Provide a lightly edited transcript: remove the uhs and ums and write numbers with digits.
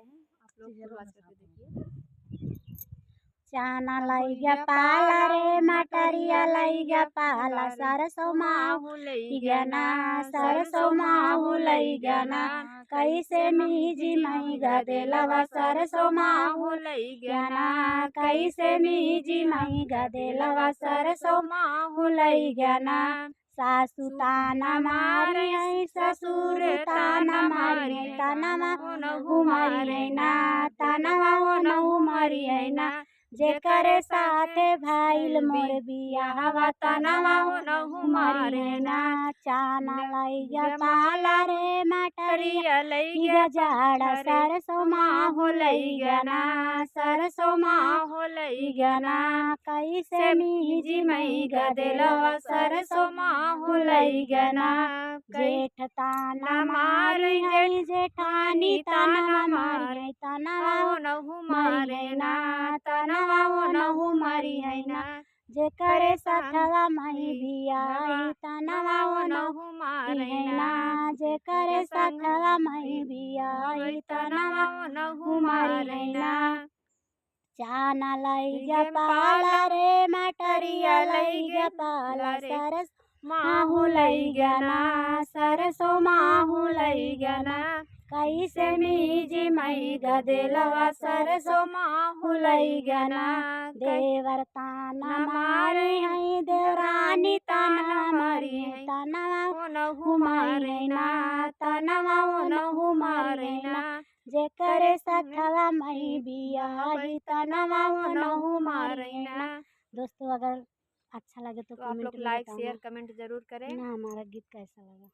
हैं, आप लोग शुरुआत करके देखिए। चाना लईगा पाला रे मटरिया लईगा पाला सरसों माहू लईगा ना सरसों माहू लईगा ना कैसे मीजी मैगा देलवा सरसों माहू लईगा ना कैसे मीजी मैगा देलवा सरसों माहू लईगा ना सासु ताना मारे ससुर ताना मारे ताना नहु मारे ना ताना नहु मारे ना जेकरे साथे भाईल मोर बियाहवा तनवा नहु मारे ना चाना लईगा पाला रे मटरिया लईगा जाड़ा सरसों माहू लईगा ना सरसों माहू लईगा ना कैसे मीजी मैगा देलवा सरसों माहू लईगा ना जेठ ताना मारे जेठानी ताना मारे तनवा नहु मारे ना तनवा नहु मारी है ना जेकरे साथवा मही बियाही तनवा नहु मारी है ना जेकरे साथवा मही बियाही तनवा नहु मारी है ना चाना लईगा पाला रे मटरिया लईगा पाला सरस माहू लईगा ना सरसों माहू लईगा ना कैसे मीजी मैगा देलवा सरसों माहू लईगा ना देवर ताना मारे है देवरानी ताना मारी है तनवा नहु मारे ना तनवा नहु मारे ना जेकरे साथवा मही बियाही तनवा नहु मारे ना। दोस्तों अगर अच्छा लगे तो आप लोग लाइक शेयर कमेंट जरूर करें। ना हमारा गीत कैसा लगा।